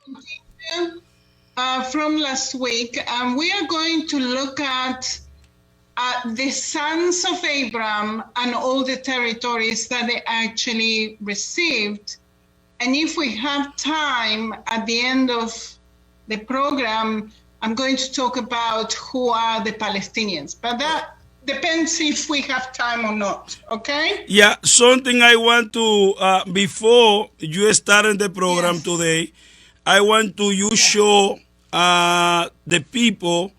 continue from last week, and we are going to look at the sons of Abram and all the territories that they actually received. And if we have time at the end of the program, I'm going to talk about who are the Palestinians. But that depends if we have time or not, okay? Yeah, something I want to, before you start the program today, I want to you show the people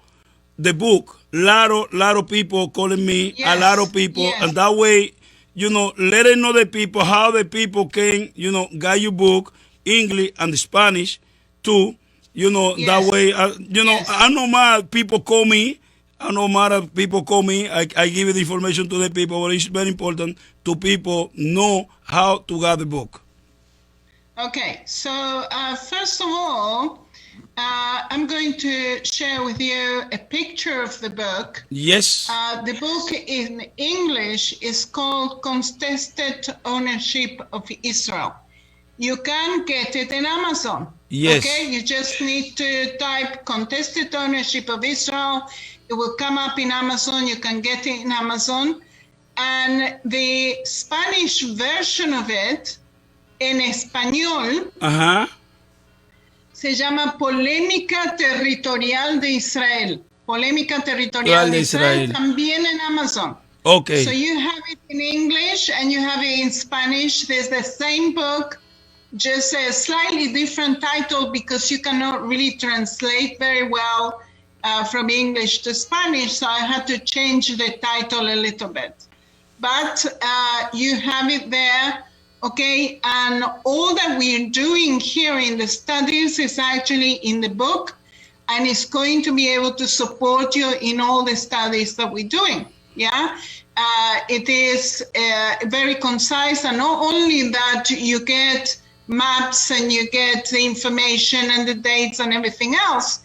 the book. Lot of people calling me, a lot of people, and that way, let them know the people, how the people can, get your book, English and Spanish too. That way, I know my people call me. I know more people call me. I give you the information to the people, but it's very important to people know how to get the book. Okay, so first of all, I'm going to share with you a picture of the book. Yes. The book in English is called Contested Ownership of Israel. You can get it in Amazon. Yes. Okay, you just need to type Contested Ownership of Israel. It will come up in Amazon. You can get it in Amazon. And the Spanish version of it, en español, se llama Polémica Territorial de Israel. Polémica Territorial de Israel, también en Amazon. Okay. So you have it in English and you have it in Spanish. There's the same book, just a slightly different title because you cannot really translate very well from English to Spanish. So I had to change the title a little bit. But you have it there. Okay, and all that we're doing here in the studies is actually in the book, and it's going to be able to support you in all the studies that we're doing. Yeah, it is very concise, and not only that, you get maps and you get the information and the dates and everything else,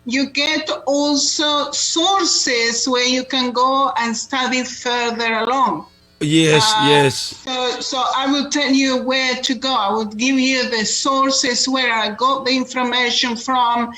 you get also sources where you can go and study further along. Yes. So I will tell you where to go. I will give you the sources where I got the information from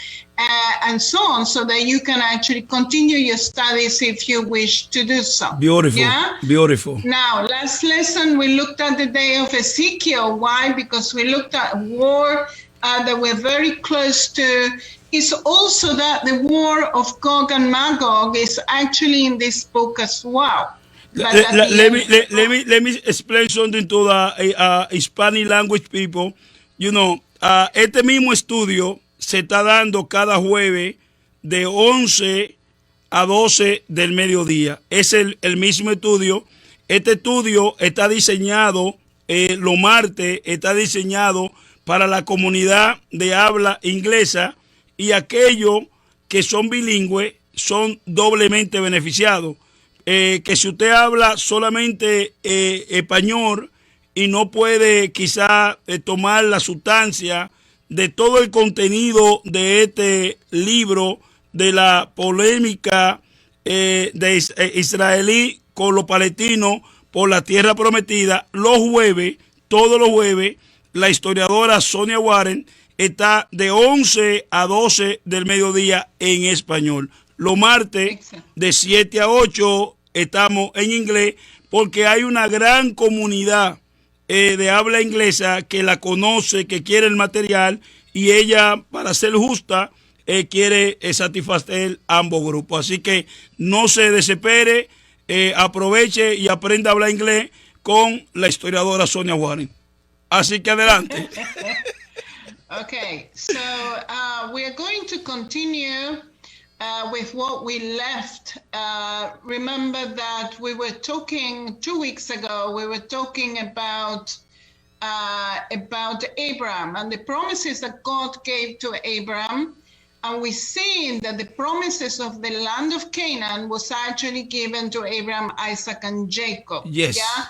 and so on, so that you can actually continue your studies if you wish to do so. Beautiful. Yeah? Beautiful. Now, last lesson, we looked at the day of Ezekiel. Why? Because we looked at war that we're very close to. It's also that the war of Gog and Magog is actually in this book as well. Let me explain something to the Hispanic language people. Este mismo estudio se está dando cada jueves de 11 a 12 del mediodía. Es el mismo estudio. Este estudio está diseñado, los martes, está diseñado para la comunidad de habla inglesa, y aquellos que son bilingües son doblemente beneficiados. Que si usted habla solamente español y no puede quizá tomar la sustancia de todo el contenido de este libro, de la polémica de israelí con los palestinos por la tierra prometida, los jueves, todos los jueves, la historiadora Sonia Waters está de 11 a 12 del mediodía en español. Los martes de 7 a 8 estamos en inglés, porque hay una gran comunidad de habla inglesa que la conoce, que quiere el material, y ella, para ser justa, quiere satisfacer ambos grupos. Así que no se desespere, aproveche y aprenda a hablar inglés con la historiadora Sonia Waters. Así que adelante. Okay, so we're going to continue with what we left. Remember that we were talking 2 weeks ago, we were talking about Abram and the promises that God gave to Abram. And we see that the promises of the land of Canaan was actually given to Abram, Isaac, and Jacob. Yes. Yeah,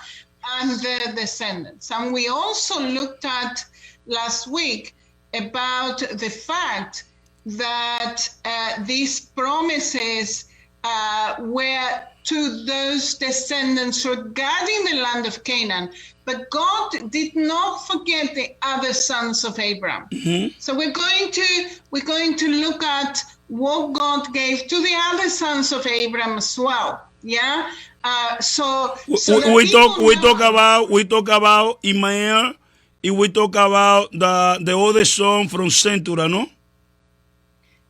and their descendants. And we also looked at last week about the fact that these promises were to those descendants regarding the land of Canaan. But God did not forget the other sons of Abraham. So we're going to look at what God gave to the other sons of Abraham as well. Yeah. So we talk about Ishmael, and we talk about the other son from Keturah, no?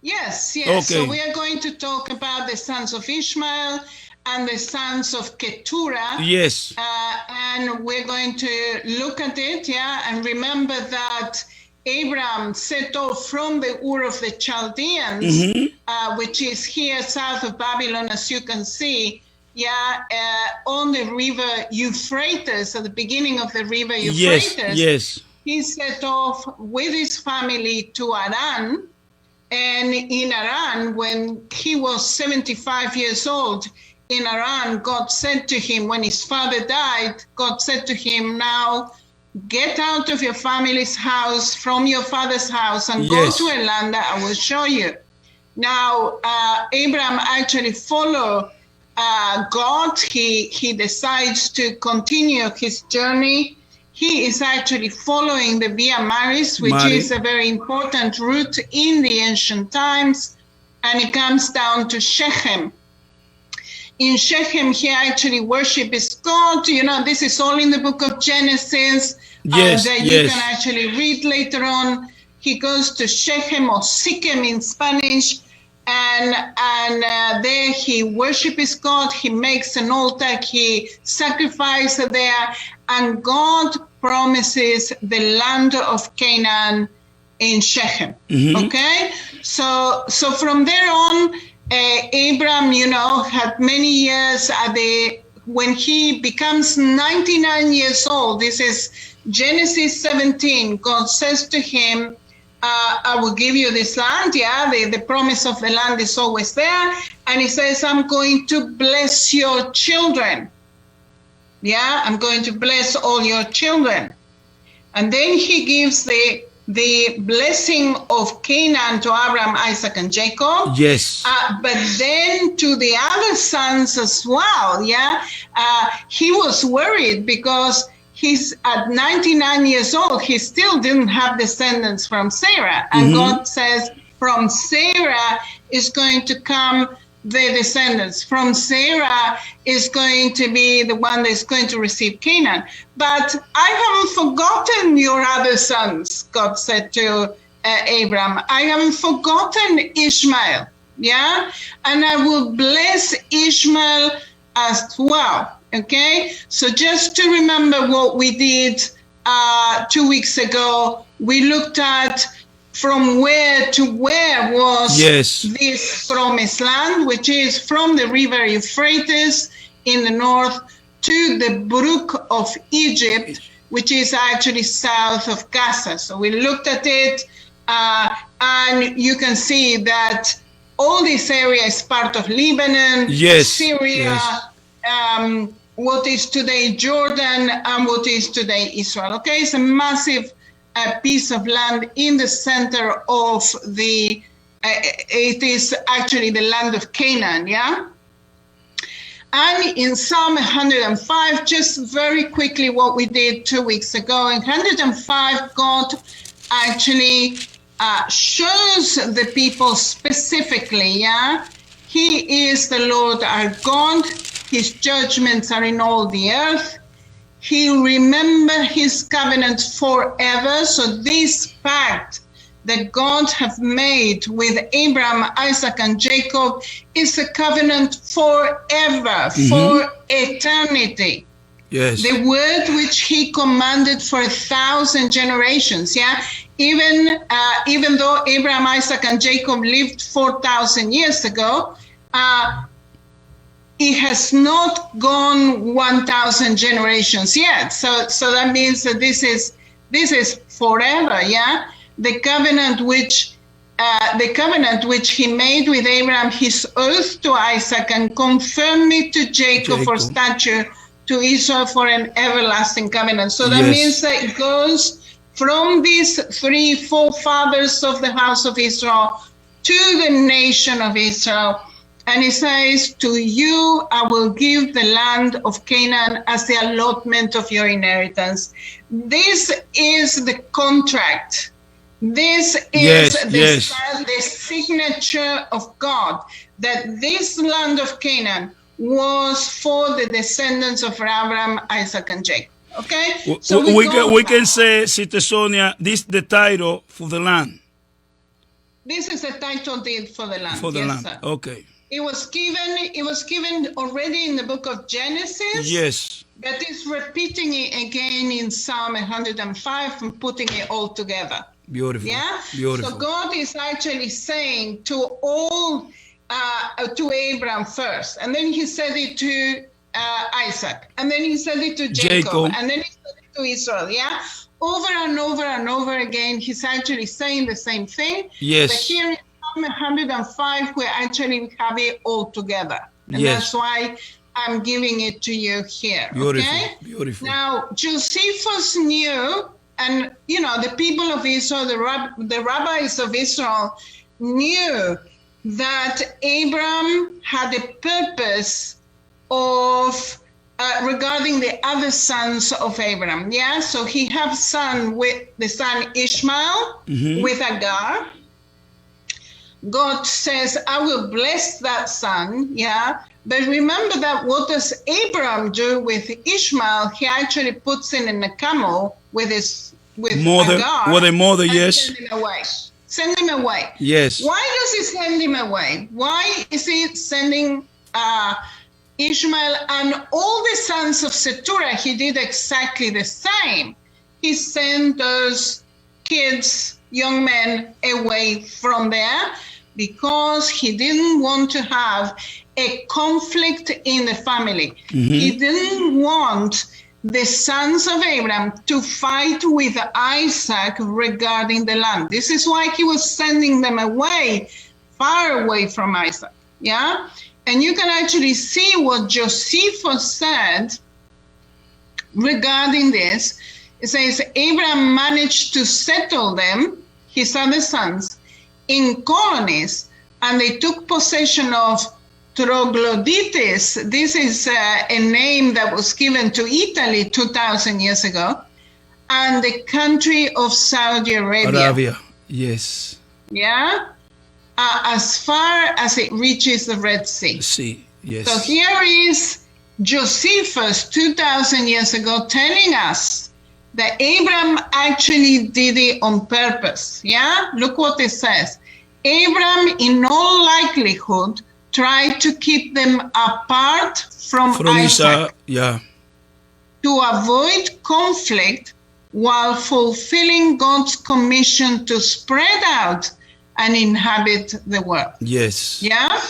Yes. Okay. So we are going to talk about the sons of Ishmael and the sons of Keturah. Yes. And we're going to look at it, and remember that Abram set off from the Ur of the Chaldeans, which is here south of Babylon, as you can see, on the river Euphrates, at the beginning of the river Euphrates. Yes. He set off with his family to Haran. And in Haran, when he was 75 years old, in Haran, God said to him, when his father died, God said to him, now get out of your family's house, from your father's house, and go to a land that I will show you. Now, Abraham actually followed God. He decides to continue his journey. He is actually following the Via Maris, which is a very important route in the ancient times, and it comes down to Shechem. In Shechem, he actually worships God. You know, this is all in the book of Genesis that you can actually read later on. He goes to Shechem, or Sikhem in Spanish, and there he worships God. He makes an altar. He sacrifices there, and God promises the land of Canaan in Shechem. Okay, so from there on, Abram, had many years when he becomes 99 years old. This is Genesis 17. God says to him, I will give you this land. The promise of the land is always there. And he says, I'm going to bless your children. I'm going to bless all your children. And then he gives the blessing of Canaan to Abraham, Isaac, and Jacob. Yes. But then to the other sons as well. He was worried because he's at 99 years old. He still didn't have descendants from Sarah. And God says, from Sarah is going to come the descendants. From Sarah is going to be the one that's going to receive Canaan. But I haven't forgotten your other sons, God said to Abram. I haven't forgotten Ishmael. And I will bless Ishmael as well. Okay, so just to remember what we did 2 weeks ago, we looked at from where to where was this promised land, which is from the river Euphrates in the north to the brook of Egypt, which is actually south of Gaza. So we looked at it, and you can see that all this area is part of Lebanon, Syria, what is today Jordan, and what is today Israel. Okay, it's a massive piece of land in the center of it is actually the land of Canaan, And in Psalm 105, just very quickly what we did 2 weeks ago, in 105, God actually shows the people specifically, He is the Lord our God. His judgments are in all the earth. He remembered his covenant forever. So this pact that God have made with Abraham, Isaac, and Jacob is a covenant forever, for eternity. Yes. The word which he commanded for 1,000 generations. Even though Abraham, Isaac, and Jacob lived 4,000 years ago, it has not gone 1,000 generations yet. So that means that this is forever. The covenant which he made with Abraham, his oath to Isaac, and confirmed it to Jacob for statute, to Israel for an everlasting covenant. So that means that it goes from these 3 forefathers of the house of Israel to the nation of Israel, And it says, to you I will give the land of Canaan as the allotment of your inheritance. This is the contract. This is the signature of God, that this land of Canaan was for the descendants of Abraham, Isaac, and Jacob. Okay? So we can say, Sister Sonia, this is the title for the land. This is the title deed for the land. For the land. Sir. Okay. It was given already in the book of Genesis. Yes. But it's repeating it again in Psalm 105 and putting it all together. Beautiful. Yeah. Beautiful. So God is actually saying to Abraham first, and then he said it to Isaac, and then he said it to Jacob, and then he said it to Israel. Yeah. Over and over and over again, he's actually saying the same thing. Yes. But here in Psalm 105, we actually have it all together. And that's why I'm giving it to you here. Beautiful. Okay? Beautiful. Now, Josephus knew, and the people of Israel, the rabbis of Israel knew that Abram had a purpose of regarding the other sons of Abraham. Yeah, so he had the son Ishmael with Agar. God says, I will bless that son. Yeah, but remember that what does Abraham do with Ishmael? He actually puts him in a camel with mother, Agar. With a mother, yes. Send him away. Send him away. Yes. Why does he send him away? Why is he sending Ishmael and all the sons of Keturah? He did exactly the same. He sent those kids, young men, away from there because he didn't want to have a conflict in the family. He didn't want the sons of Abraham to fight with Isaac regarding the land. This is why he was sending them away, far away from Isaac. Yeah? And you can actually see what Josephus said regarding this. It says, Abraham managed to settle them, his other sons, in colonies, and they took possession of Troglodytes. This is a name that was given to Italy 2,000 years ago, and the country of Saudi Arabia. Yes. Yeah? As far as it reaches the Red Sea. Yes. So here is Josephus 2,000 years ago telling us that Abraham actually did it on purpose. Yeah? Look what it says. Abraham, in all likelihood, tried to keep them apart from Isaac. Yeah. To avoid conflict while fulfilling God's commission to spread out and inhabit the world. Yes. Yeah.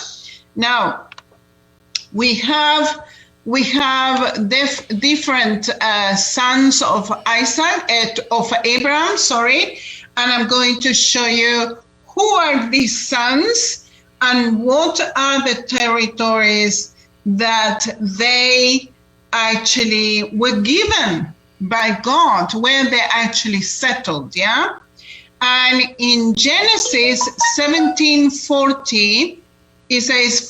Now we have different sons of Abraham. Sorry, and I'm going to show you who are these sons and what are the territories that they actually were given by God, where they actually settled. Yeah. And in Genesis 17:40, it says, as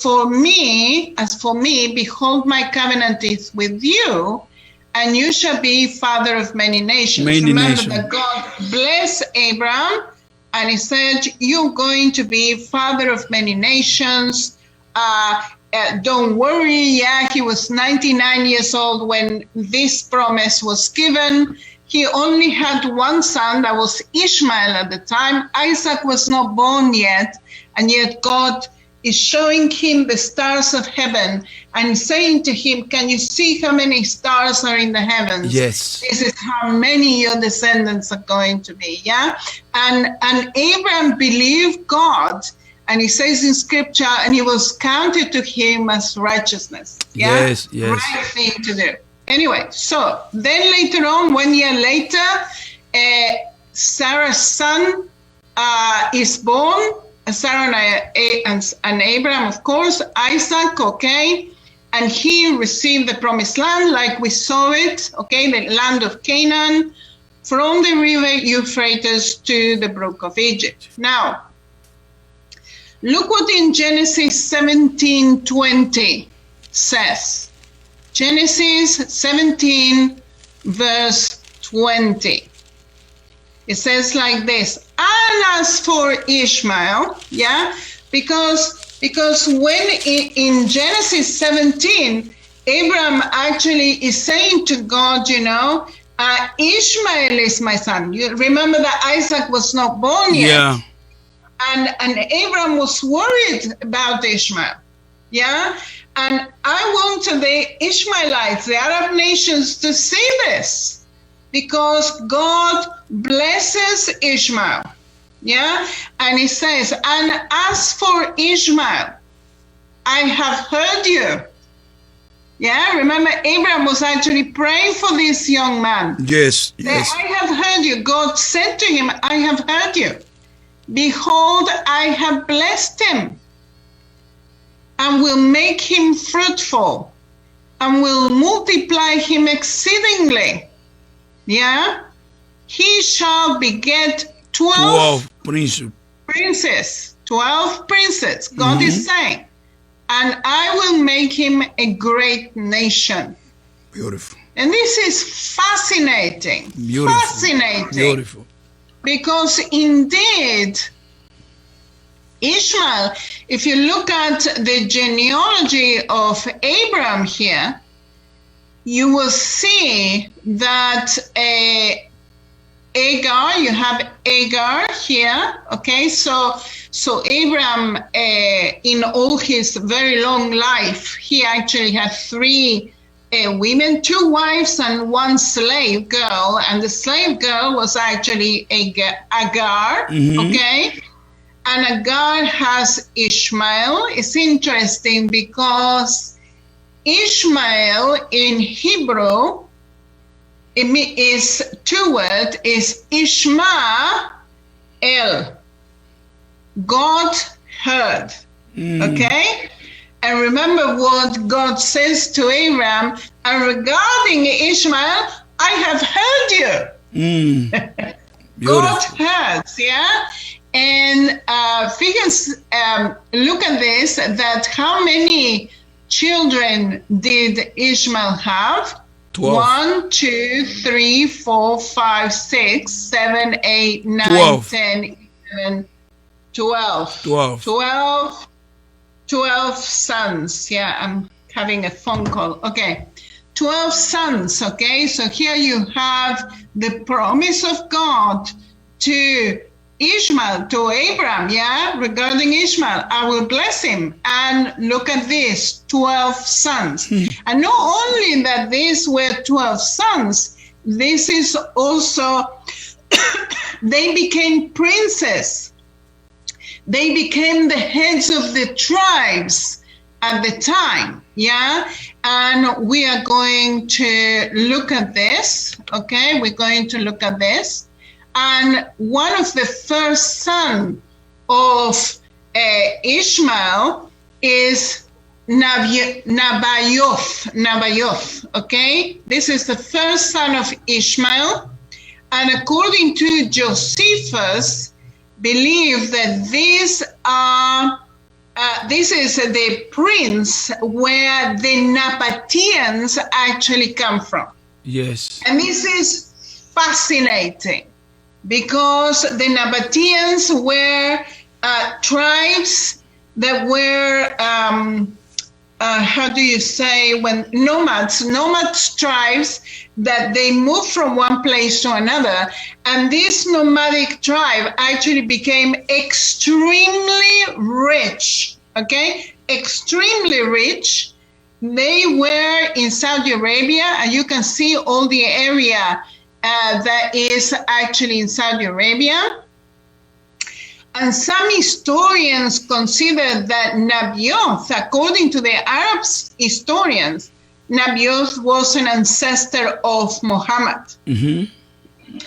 for me, behold, my covenant is with you, and you shall be father of many nations. Remember that God blessed Abraham, and he said, you're going to be father of many nations. Don't worry. Yeah, he was 99 years old when this promise was given. He only had one son, that was Ishmael at the time. Isaac was not born yet, and yet God is showing him the stars of heaven and saying to him, can you see how many stars are in the heavens? Yes. This is how many your descendants are going to be, yeah? And Abraham believed God, and he says in scripture, and it was counted to him as righteousness. Yeah? Yes. Right thing to do. Anyway, so then later on, 1 year later, Sarah's son is born. Sarah and Abraham, of course, Isaac, okay, and he received the promised land like we saw it, okay, the land of Canaan, from the river Euphrates to the brook of Egypt. Now, Look what in Genesis 17:20 says. Genesis 17 verse 20. It says like this. And as for Ishmael, yeah, because when in Genesis 17, Abram actually is saying to God, Ishmael is my son. You remember that Isaac was not born yet. Yeah. And Abram was worried about Ishmael. Yeah. And I want the Ishmaelites, the Arab nations, to see this, because God blesses Ishmael. Yeah. And he says, and as for Ishmael, I have heard you. Yeah, remember Abraham was actually praying for this young man. Yes, yes. I have heard you. God said to him, I have heard you. Behold, I have blessed him and will make him fruitful and will multiply him exceedingly. Yeah, he shall beget 12 princes. 12 princes, God is saying. And I will make him a great nation. Beautiful. And this is fascinating. Beautiful. Fascinating. Beautiful. Because indeed, Ishmael, if you look at the genealogy of Abram here, you will see that Agar, you have Agar here, okay? So Abram, in all his very long life, he actually had 3 women, 2 wives and 1 slave girl, and the slave girl was actually Agar, okay? And Agar has Ishmael. It's interesting because Ishmael in Hebrew is 2 words, is Ishmael. God heard, okay? And remember what God says to Abram, and regarding Ishmael, I have heard you. God heard, yeah? And look at this, that how many children did Ishmael have? 12. 1, 2, 3, 4, 5, 6, 7, 8, 9, 12. 10, 11, 12. 12 sons. Yeah, I'm having a phone call. Okay. 12 sons. Okay. So here you have the promise of God to Ishmael, to Abram. Yeah. Regarding Ishmael, I will bless him. And look at this, 12 sons. And not only that these were 12 sons, this is also, they became princes. They became the heads of the tribes at the time, yeah? And we are going to look at this, okay? We're going to look at this. And one of the first sons of Ishmael is Nabaioth, okay? This is the first son of Ishmael. And according to Josephus, believe that this is the prince where the Nabateans actually come from. Yes. And this is fascinating because the Nabateans were tribes that were, how do you say, when nomads tribes, that they moved from one place to another. And this nomadic tribe actually became extremely rich, okay? Extremely rich. They were in Saudi Arabia, and you can see all the area that is actually in Saudi Arabia. And some historians consider that Nabaioth, according to the Arab historians, Nabaioth was an ancestor of Muhammad.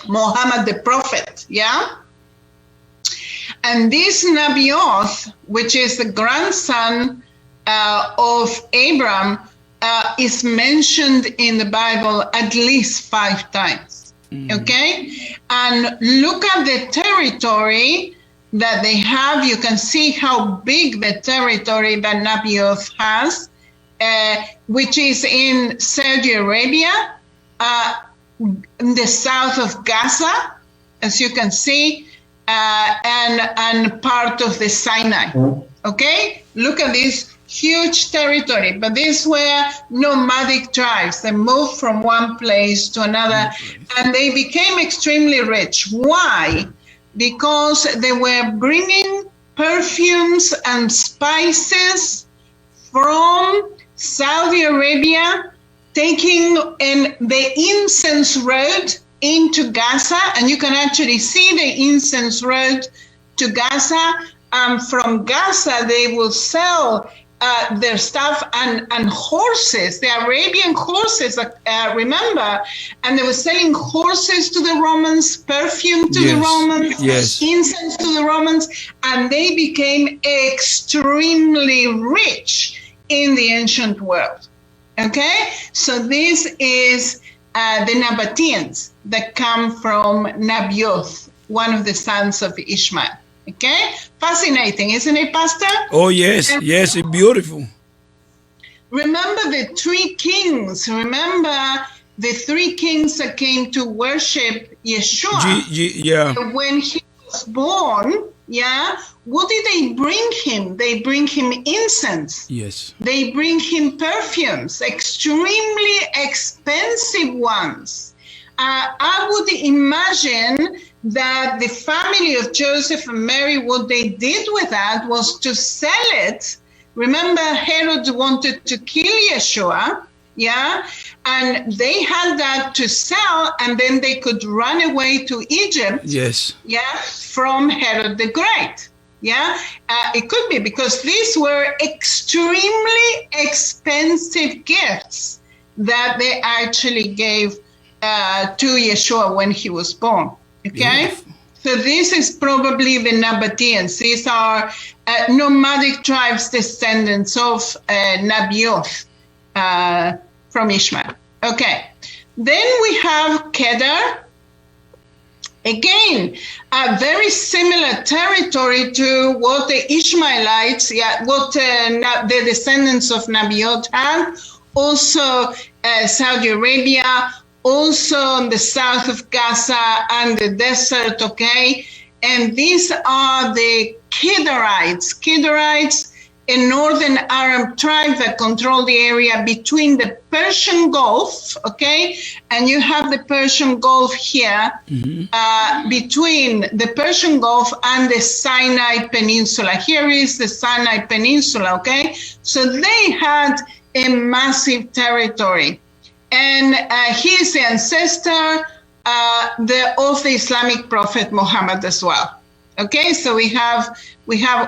Muhammad the prophet, yeah? And this Nabaioth, which is the grandson of Abram, is mentioned in the Bible at least 5 times, okay? And look at the territory that they have. You can see how big the territory that Nabaioth has, which is in Saudi Arabia, in the south of Gaza, as you can see, and part of the Sinai. Okay, look at this huge territory, but these were nomadic tribes. They moved from one place to another, and they became extremely rich. Why? Because they were bringing perfumes and spices from Saudi Arabia, taking in the incense road into Gaza, and you can actually see the incense road to Gaza. From Gaza, they will sell their stuff and horses, the Arabian horses, remember, and they were selling horses to the Romans, perfume to the Romans, incense to the Romans, and they became extremely rich in the ancient world. Okay, so this is the Nabateans that come from Nabaioth, one of the sons of Ishmael. Okay, fascinating, isn't it, Pastor? Oh, yes, yes, it's beautiful. Remember the three kings. Remember the three kings that came to worship Yeshua. When he was born, what did they bring him? They bring him incense. Yes. They bring him perfumes, extremely expensive ones. I would imagine that the family of Joseph and Mary, what they did with that was to sell it. Remember, Herod wanted to kill Yeshua, and they had that to sell, and then they could run away to Egypt, from Herod the Great. It could be because these were extremely expensive gifts that they actually gave to Yeshua when he was born. Okay, so this is probably the Nabateans. These are nomadic tribes, descendants of Nabaioth from Ishmael. Okay, then we have Keturah. Again, a very similar territory to what the Ishmaelites, what the descendants of Nabaioth had. Also, Saudi Arabia. Also on the south of Gaza and the desert, okay? And these are the Keturahs. Keturahs, a northern Arab tribe that control the area between the Persian Gulf, okay? And you have the Persian Gulf here, between the Persian Gulf and the Sinai Peninsula. Here is the Sinai Peninsula, okay? So they had a massive territory. And he is the ancestor of the Islamic prophet Muhammad as well. Okay, so we have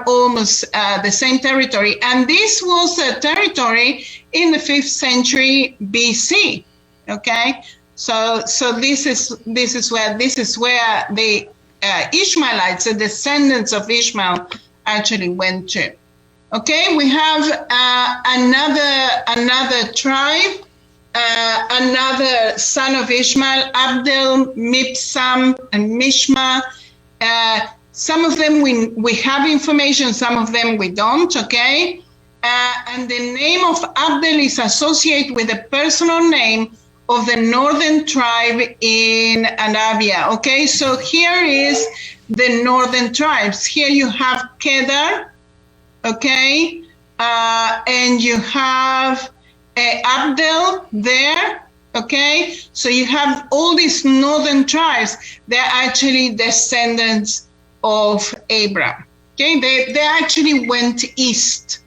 almost the same territory, and this was a territory in the 5th century BC. Okay, so this is where the Ishmaelites, the descendants of Ishmael, actually went to. Okay, we have another tribe. Another son of Ishmael, Abdel, Mibsam, and Mishma. Some of them we have information, some of them we don't, okay? And the name of Abdel is associated with the personal name of the northern tribe in Arabia, okay? So here is the northern tribes. Here you have Keturah, okay? And you have Abdel there, okay? So you have all these northern tribes. They're actually descendants of Abram, okay? They actually went east.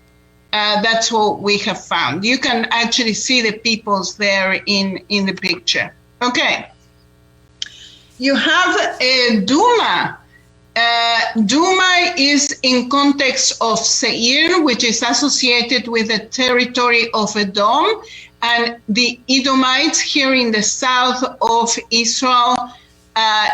That's what we have found. You can actually see the peoples there in the picture. Okay. You have Duma. Duma is in context of Seir, which is associated with the territory of Edom, and the Edomites here in the south of Israel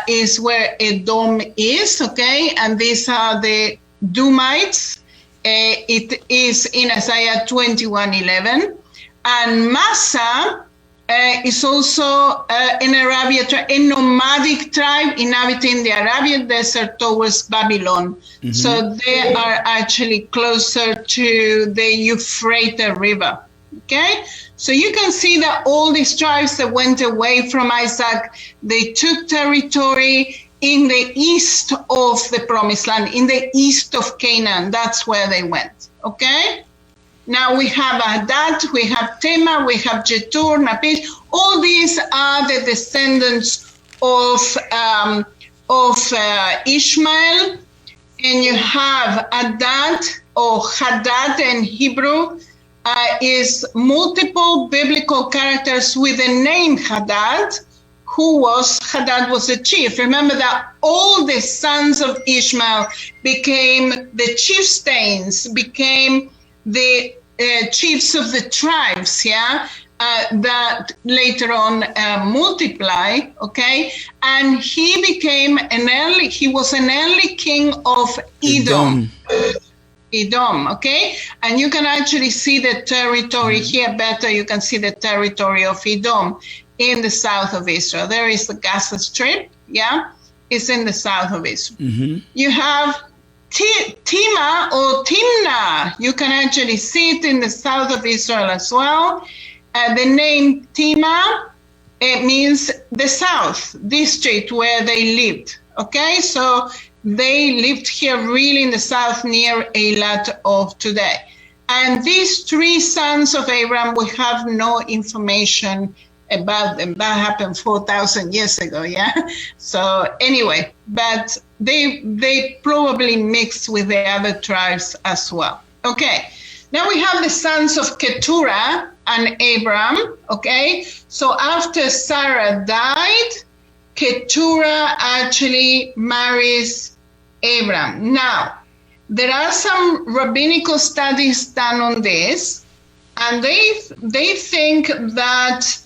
is where Edom is, okay? And these are the Dumites. It is in Isaiah 21:11. And Massa is also an Arabian a nomadic tribe inhabiting the Arabian desert towards Babylon. Mm-hmm. So they are actually closer to the Euphrates River. Okay, so you can see that all these tribes that went away from Isaac, they took territory in the east of the Promised Land, in the east of Canaan. That's where they went. Okay. Now we have Hadad, we have Tema, we have Keturah, Napish. All these are the descendants of Ishmael. And you have Hadad, or Hadad in Hebrew, is multiple biblical characters with the name Hadad. Hadad was a chief. Remember that all the sons of Ishmael became the chieftains, became the chiefs of the tribes, that later on multiply, okay? And he became he was an early king of Edom. Edom, okay? And you can actually see the territory here better. You can see the territory of Edom in the south of Israel. There is the Gaza Strip, it's in the south of Israel. Mm-hmm. You have Tima or Timnah, you can actually see it in the south of Israel as well. The name Tima, it means the south district where they lived. Okay, so they lived here really in the south near Eilat of today. And these three sons of Abram, we have no information about them. That happened 4,000 years ago, So anyway, but they probably mixed with the other tribes as well. Okay, now we have the sons of Keturah and Abram, okay? So after Sarah died, Keturah actually marries Abram. Now, there are some rabbinical studies done on this, and they think that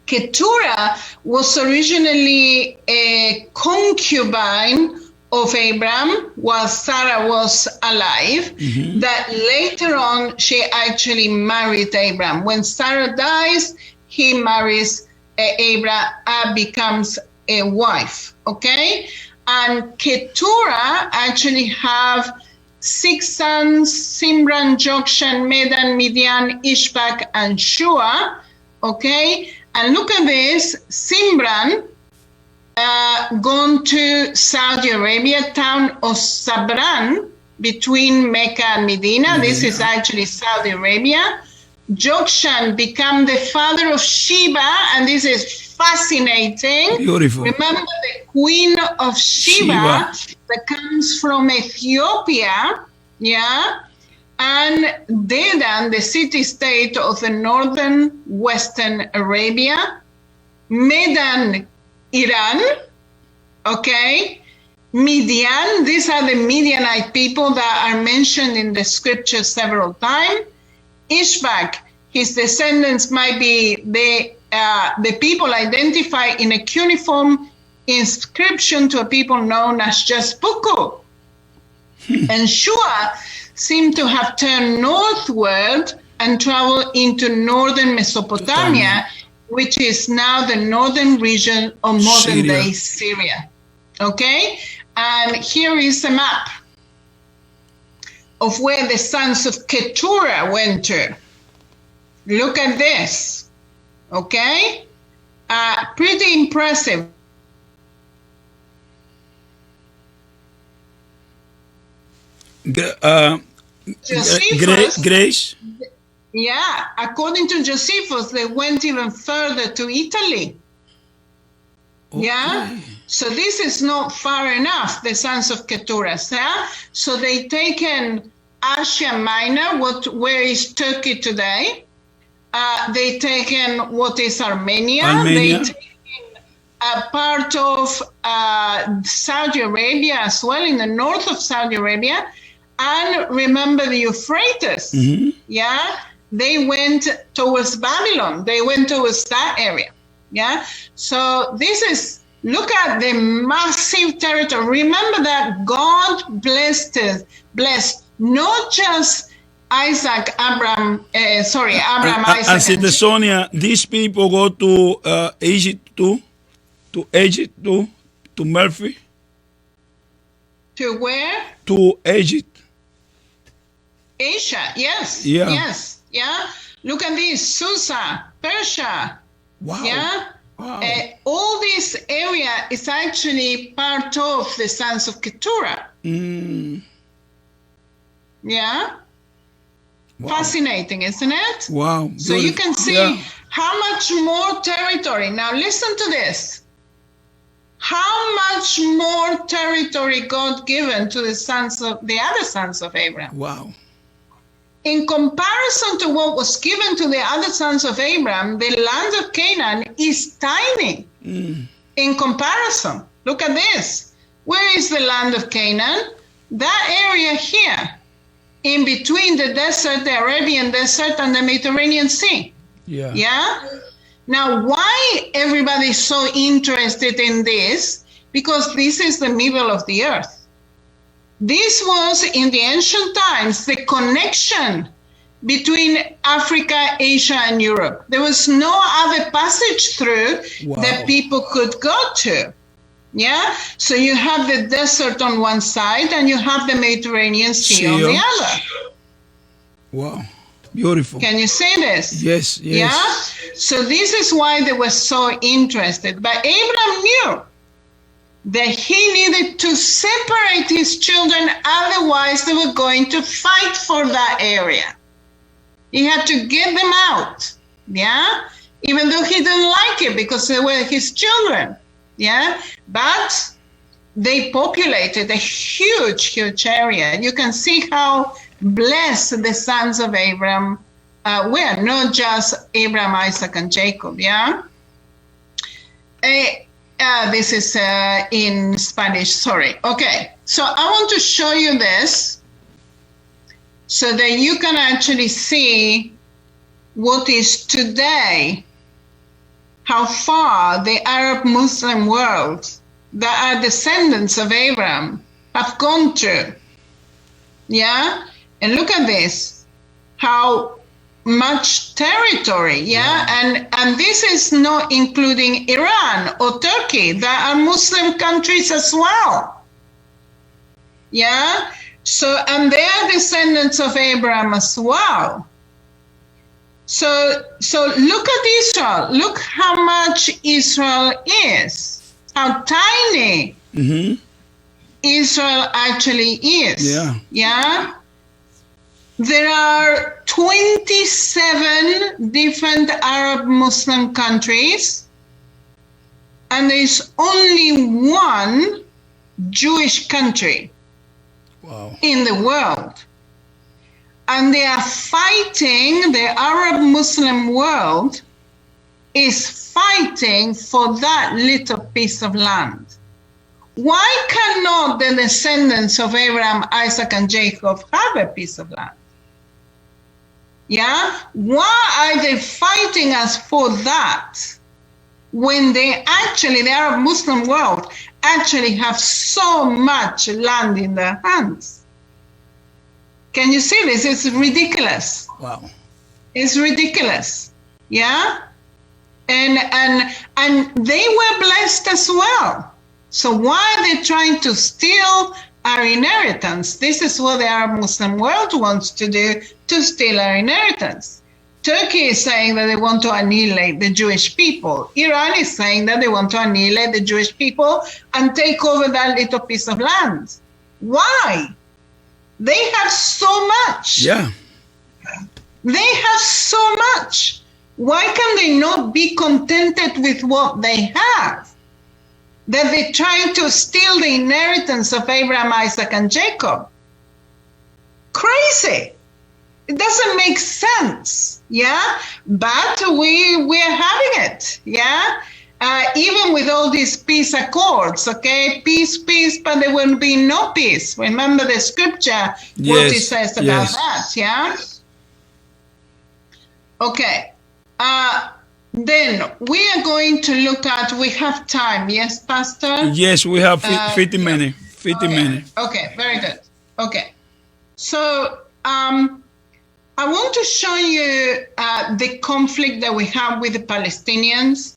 Keturah was originally a concubine of Abram while Sarah was alive, mm-hmm. that later on she actually married Abram. When Sarah dies, he marries Abram, becomes a wife, okay? And Keturah actually have 6 sons, Simran, Jokshan, Medan, Midian, Ishbak, and Shua, okay? And look at this, Simran, gone to Saudi Arabia, town of Sabran, between Mecca and Medina. Mm-hmm. This is actually Saudi Arabia. Jokshan became the father of Sheba, and this is fascinating. Beautiful. Remember the queen of Sheba that comes from Ethiopia, and Dedan, the city-state of the northern western Arabia, Medan, Iran, okay, Midian, these are the Midianite people that are mentioned in the scripture several times. Ishbak, his descendants might be the people identified in a cuneiform inscription to a people known as just Puku. And Shua seem to have turned northward and traveled into northern Mesopotamia, which is now the northern region of modern-day Syria. Okay? And here is a map of where the sons of Keturah went to. Look at this. Okay? Pretty impressive. Grace? Yeah, according to Josephus, they went even further to Italy. Okay. Yeah, so this is not far enough, the sons of Keturah. So they taken Asia Minor, where is Turkey today. They taken what is Armenia. They taken a part of Saudi Arabia as well, in the north of Saudi Arabia. And remember the Euphrates, mm-hmm. They went towards Babylon. They went towards that area, So this is, look at the massive territory. Remember that God blessed not just Isaac, Abram, Abram, And Isaac, Sister Sonia, these people go to Egypt too, to Murphy, to where? to Egypt. Asia, yes. Yeah. Yes, yeah. Look at this, Susa, Persia. Wow. Yeah. Wow. All this area is actually part of the sons of Keturah. Mm. Yeah. Wow. Fascinating, isn't it? Wow. So you can see Yeah. how much more territory. Now listen to this. How much more territory God given to the other sons of Abraham. Wow. In comparison to what was given to the other sons of Abraham, the land of Canaan is tiny. In comparison. Look at this. Where is the land of Canaan? That area here, in between the desert, the Arabian desert, and the Mediterranean Sea. Yeah. Yeah? Now, why everybody is so interested in this? Because this is the middle of the earth. This was, in the ancient times, the connection between Africa, Asia, and Europe. There was no other passage through that people could go to. Yeah? So you have the desert on one side, and you have the Mediterranean Sea on the other. Wow. Beautiful. Can you see this? Yes, yes. Yeah? So this is why they were so interested. But Abraham knew that he needed to separate his children, otherwise they were going to fight for that area. He had to get them out, yeah? Even though he didn't like it because they were his children, yeah? But they populated a huge, huge area. You can see how blessed the sons of Abraham were, not just Abraham, Isaac, and Jacob, yeah? This is in Spanish, sorry. Okay, so I want to show you this so that you can actually see what is today, how far the Arab Muslim world that are descendants of Abraham have gone to. Yeah? And look at this, how much territory, yeah? And this is not including Iran or Turkey, that are Muslim countries as well. Yeah? So, and they are descendants of Abraham as well. So look at Israel. Look how much Israel is, how tiny Israel actually is. Yeah. Yeah? There are 27 different Arab Muslim countries, and there's only one Jewish country in the world. And they are fighting, the Arab Muslim world is fighting for that little piece of land. Why cannot the descendants of Abraham, Isaac, and Jacob have a piece of land? Yeah? Why are they fighting us for that when they actually, the Arab Muslim world, actually have so much land in their hands? Can you see this? It's ridiculous. Wow. It's ridiculous. Yeah? And they were blessed as well. So why are they trying to steal our inheritance? This is what the Arab Muslim world wants to do, to steal our inheritance. Turkey is saying that they want to annihilate the Jewish people. Iran is saying that they want to annihilate the Jewish people and take over that little piece of land. Why? They have so much. Yeah. They have so much. Why can they not be contented with what they have? That they're trying to steal the inheritance of Abraham, Isaac, and Jacob. Crazy. It doesn't make sense, yeah? But we're having it, yeah? Even with all these peace accords, okay? Peace, but there will be no peace. Remember the scripture, what it says about that, yeah? Okay. Then we are going to look at, we have time, yes, Pastor? Yes, we have 50 minutes. 50 minutes. Okay, very good. Okay. So I want to show you the conflict that we have with the Palestinians.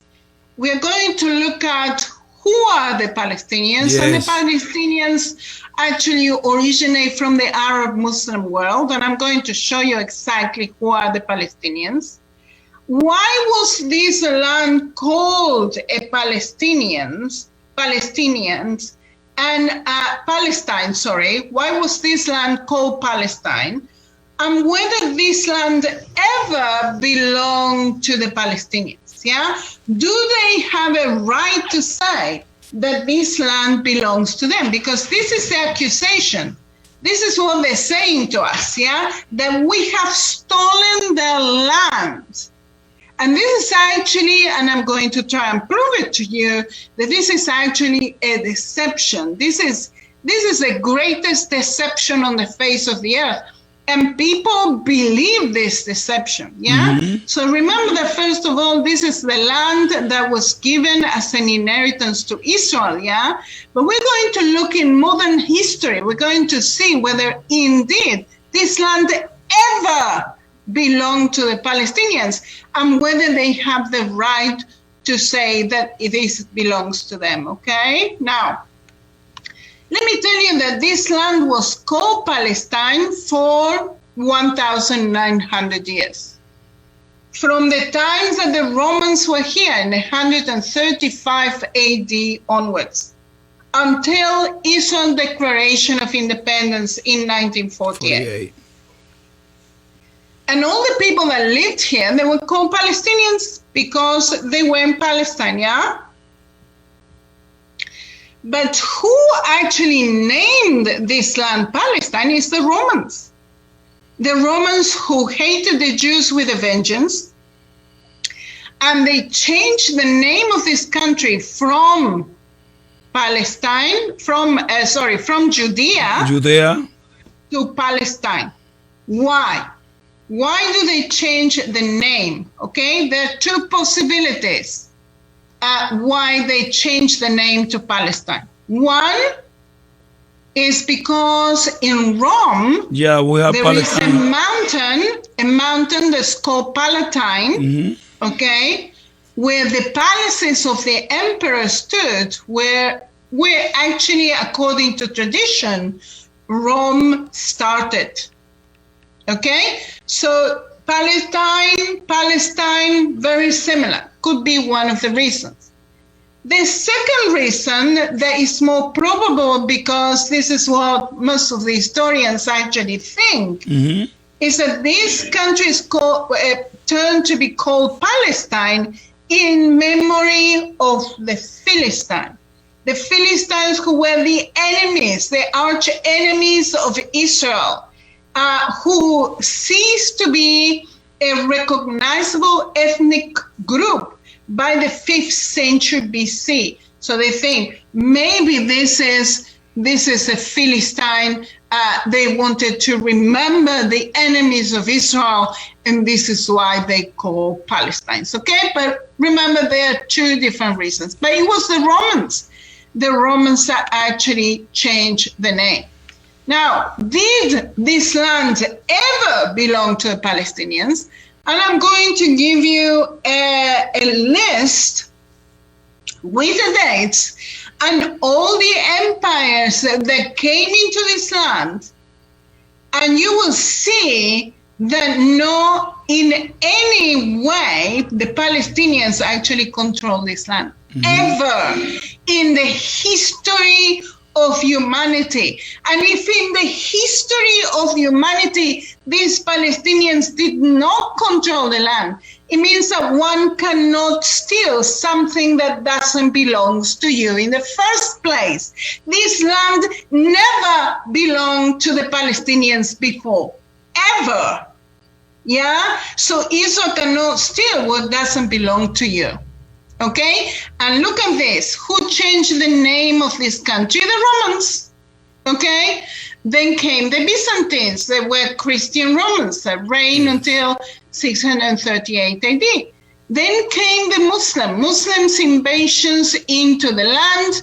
We are going to look at who are the Palestinians, and the Palestinians actually originate from the Arab Muslim world, and I'm going to show you exactly who are the Palestinians. Why was this land called Palestinians, and Palestine, sorry, why was this land called Palestine? And whether this land ever belonged to the Palestinians, yeah? Do they have a right to say that this land belongs to them? Because this is the accusation. This is what they're saying to us, yeah? That we have stolen their land. And this is actually, and I'm going to try and prove it to you, that this is actually a deception. This is the greatest deception on the face of the earth. And people believe this deception, yeah? Mm-hmm. So remember that, first of all, this is the land that was given as an inheritance to Israel, yeah? But we're going to look in modern history. We're going to see whether indeed this land ever belonged to the Palestinians and whether they have the right to say that this belongs to them, okay? Now, let me tell you that this land was called Palestine for 1,900 years. From the times that the Romans were here in 135 AD onwards, until Israel's Declaration of Independence in 1948. And all the people that lived here, they were called Palestinians because they were in Palestine, yeah? But who actually named this land Palestine is the Romans. The Romans who hated the Jews with a vengeance. And they changed the name of this country from Palestine, from Judea to Palestine. Why? Why do they change the name? Okay, there are two possibilities. Why they changed the name to Palestine. One is because in Rome, there is a mountain that's called Palatine, okay, where the palaces of the emperor stood, where actually, according to tradition, Rome started. Okay, so Palestine, very similar. Could be one of the reasons. The second reason that is more probable, because this is what most of the historians actually think, is that this country is turned to be called Palestine in memory of the Philistines. The Philistines who were the enemies, the arch enemies of Israel, who ceased to be a recognizable ethnic group by the 5th century BC. So they think maybe this is a Philistine. They wanted to remember the enemies of Israel, and this is why they call Palestine. Okay, but remember there are two different reasons. But it was the Romans. The Romans that actually changed the name. Now, did this land ever belong to the Palestinians? And I'm going to give you a list with the dates and all the empires that came into this land. And you will see that no, in any way, the Palestinians actually control this land. Ever in the history of humanity. And if in the history of humanity, these Palestinians did not control the land, it means that one cannot steal something that doesn't belong to you in the first place. This land never belonged to the Palestinians before, ever. Yeah? So Israel cannot steal what doesn't belong to you. Okay, and look at this. Who changed the name of this country? The Romans. Okay, then came the Byzantines. They were Christian Romans that reigned until 638 AD. Then came the Muslims' invasions into the land.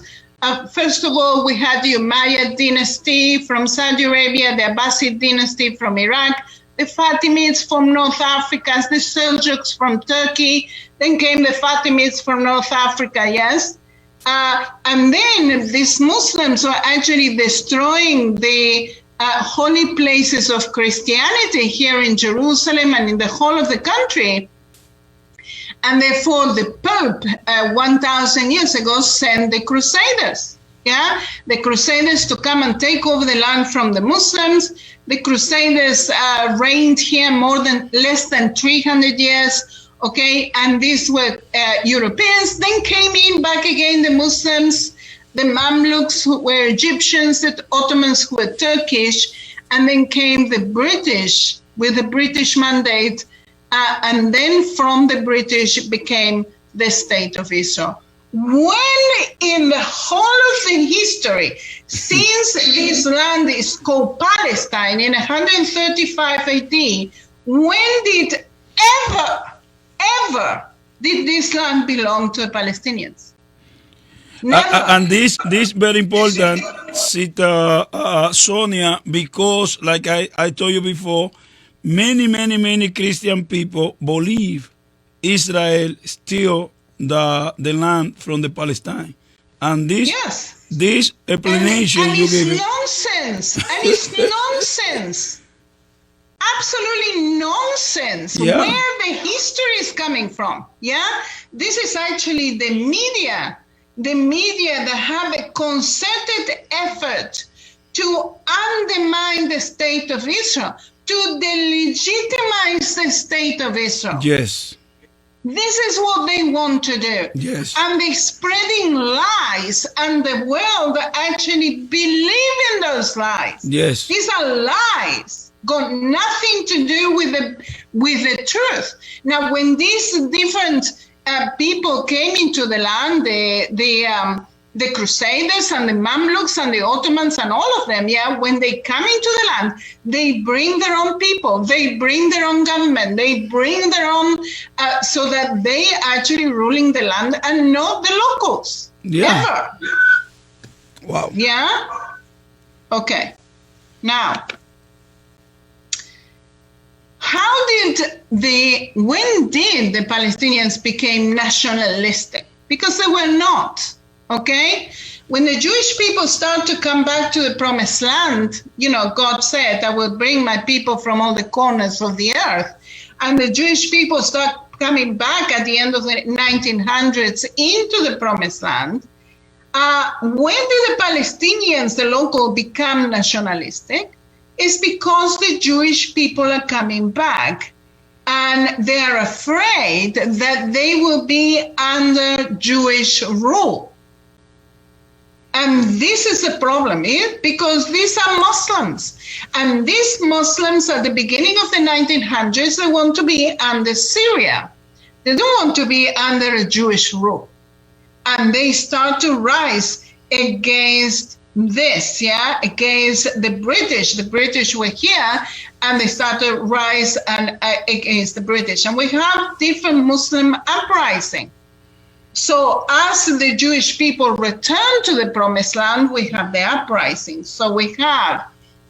First of all, we had the Umayyad dynasty from Saudi Arabia, the Abbasid dynasty from Iraq, the Fatimids from North Africa, the Seljuks from Turkey, then came the Fatimids from North Africa, yes? And then these Muslims were actually destroying the holy places of Christianity here in Jerusalem and in the whole of the country. And therefore the Pope, 1,000 years ago, sent the Crusaders. Yeah, the Crusaders to come and take over the land from the Muslims. The Crusaders reigned here less than 300 years. Okay, and these were Europeans. Then came in back again the Muslims, the Mamluks who were Egyptians, the Ottomans who were Turkish, and then came the British with the British mandate, and then from the British it became the State of Israel. When in the whole of the history, since this land is called Palestine in 135 AD, when did ever did this land belong to the Palestinians? Never. And this very important, Sonia, because like I told you before, many Christian people believe Israel still the land from the Palestine, and this explanation and you it's gave nonsense, and it's nonsense, absolutely nonsense. Yeah. Where the history is coming from? Yeah, this is actually the media that have a concerted effort to undermine the State of Israel, to delegitimize the State of Israel. Yes. This is what they want to do. Yes. And they're spreading lies, and the world actually believe in those lies. Yes. These are lies, got nothing to do with the truth. Now, when these different people came into the land, the Crusaders and the Mamluks and the Ottomans and all of them, when they come into the land, they bring their own people, they bring their own government, they bring their own, so that they actually ruling the land and not the locals. Yeah. Ever. Wow. Yeah? Okay. Now, when did the Palestinians become nationalistic? Because they were not. Okay? When the Jewish people start to come back to the promised land, God said, I will bring my people from all the corners of the earth. And the Jewish people start coming back at the end of the 1900s into the promised land. When did the Palestinians, the local, become nationalistic? It's because the Jewish people are coming back. And they are afraid that they will be under Jewish rule. And this is the problem, because these are Muslims. And these Muslims at the beginning of the 1900s, they want to be under Syria. They don't want to be under a Jewish rule. And they start to rise against this, against the British. The British were here, and they start to rise against the British. And we have different Muslim uprising. So as the Jewish people return to the promised land, we have the uprising. So we have,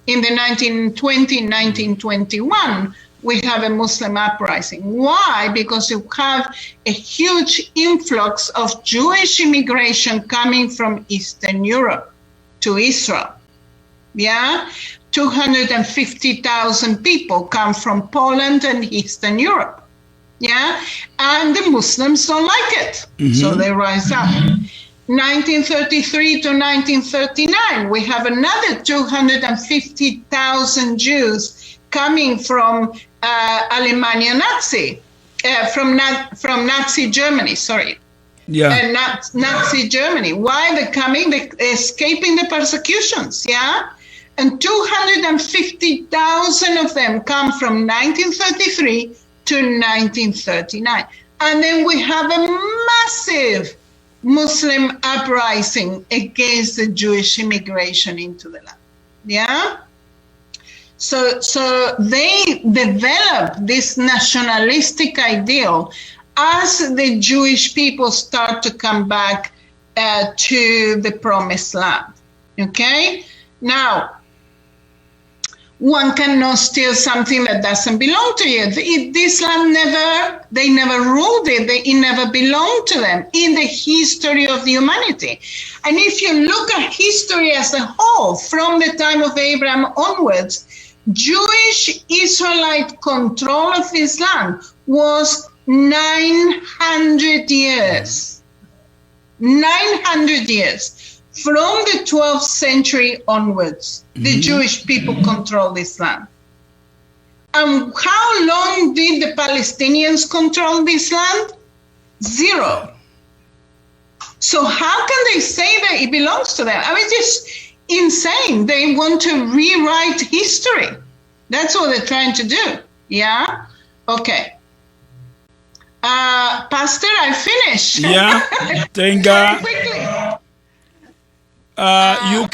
in the 1920, 1921, we have a Muslim uprising. Why? Because you have a huge influx of Jewish immigration coming from Eastern Europe to Israel. 250,000 people come from Poland and Eastern Europe. And the Muslims don't like it. So they rise up. 1933 to 1939, we have another 250,000 Jews coming from Alemania Nazi, from Nazi Germany, Nazi Germany. Why they're coming? They're escaping the persecutions, And 250,000 of them come from 1933 to 1939. And then we have a massive Muslim uprising against the Jewish immigration into the land. So they develop this nationalistic ideal as the Jewish people start to come back to the promised land. Okay? Now, one cannot steal something that doesn't belong to you. This land they never ruled it. It never belonged to them in the history of humanity. And if you look at history as a whole, from the time of Abraham onwards, Jewish Israelite control of this land was 900 years. 900 years. From the 12th century onwards, the Jewish people control this land. And how long did the Palestinians control this land? 0. So how can they say that it belongs to them? I mean, just insane. They want to rewrite history. That's what they're trying to do. Yeah? Okay. Pastor, I finished. Yeah, thank God. Quickly. You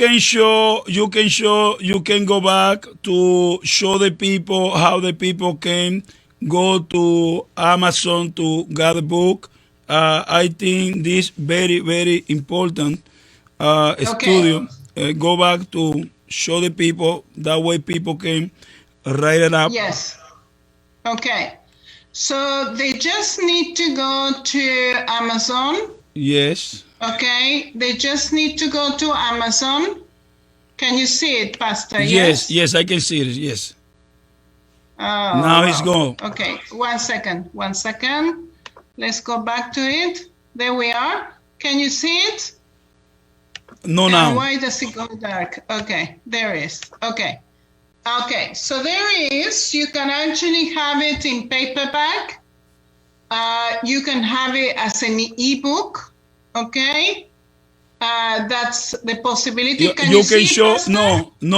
can go back to show the people how the people can go to Amazon to get the book. I think this very, very important studio. Go back to show the people, that way people can write it up. Yes. Okay. So they just need to go to Amazon. Yes. Okay, they just need to go to Amazon. Can you see it, Pastor? Yes, yes, I can see it. Yes. Oh, now wow. It's gone. Okay, 1 second. 1 second. Let's go back to it. There we are. Can you see it? No, and now. Why does it go dark? Okay, there it is. Okay. Okay, so there it is. You can actually have it in paperback. You can have it as an ebook. Okay, that's the possibility. You can show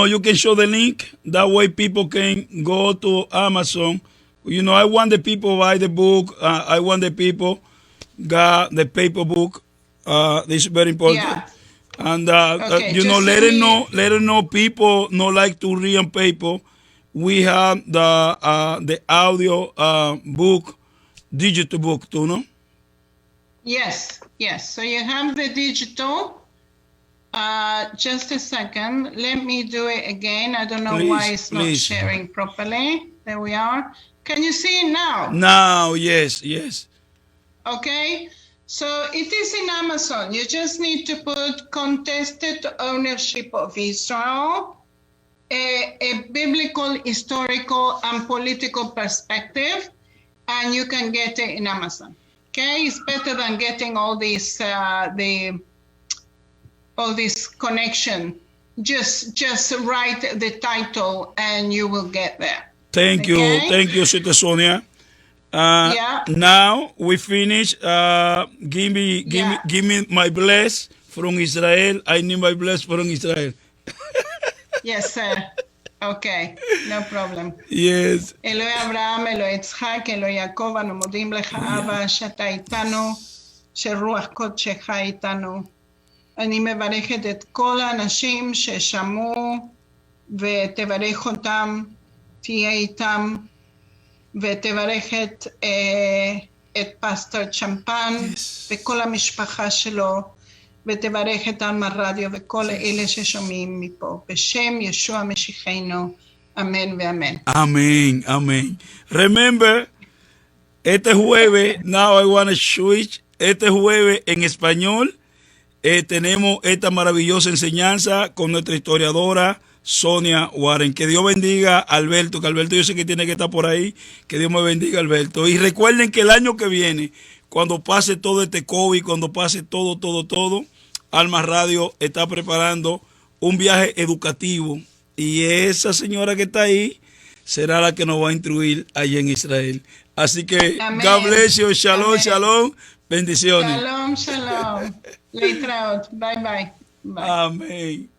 you can show the link. That way people can go to Amazon. You know, I want the people buy the book. I want the people got the paper book. This is very important. Yeah. And okay, you know, let them know people not like to read on paper. We have the audio book, digital book too, no? Yes, yes. So you have the digital. Just a second. Let me do it again. I don't know why it's not sharing properly. There we are. Can you see it now? Now, yes, yes. Okay. So it is in Amazon. You just need to put contested ownership of Israel, a biblical, historical, and political perspective, and you can get it in Amazon. Okay, it's better than getting all this all this connection. Just write the title and you will get there. Thank you, Sister Sonia. Yeah. Now we finish. Give me my bless from Israel. I need my bless from Israel. Yes, sir. Okay, no problem. Yes. אלוהי אברהם, אלוהי יצחק, אלוהי יעקב, אנו מודים לך, אבא, שאתה איתנו, שרוח קודשך איתנו. אני מברכת את כל האנשים ששמעו, ותברך אותם, תהיה איתם, ותברך את פסטור צ'מפן, וכל המשפחה שלו, ותברך את אלמה רדיו וכל אלה ששומעים מפה. בשם ישוע משיחנו, אמן ואמן. Amen, amen. Remember, este jueves, now I want to switch, este jueves en español, tenemos esta maravillosa enseñanza con nuestra historiadora Sonia Waters. Que Dios bendiga a Alberto, que Alberto yo sé que tiene que estar por ahí, que Dios me bendiga Alberto. Y recuerden que el año que viene, cuando pase todo este COVID, cuando pase todo, Alma Radio está preparando un viaje educativo y esa señora que está ahí será la que nos va a instruir allá en Israel. Así que, Amén. God bless you, shalom, Amén. shalom, bendiciones. Shalom, shalom. Leitraot. Bye, bye. Bye. Amén.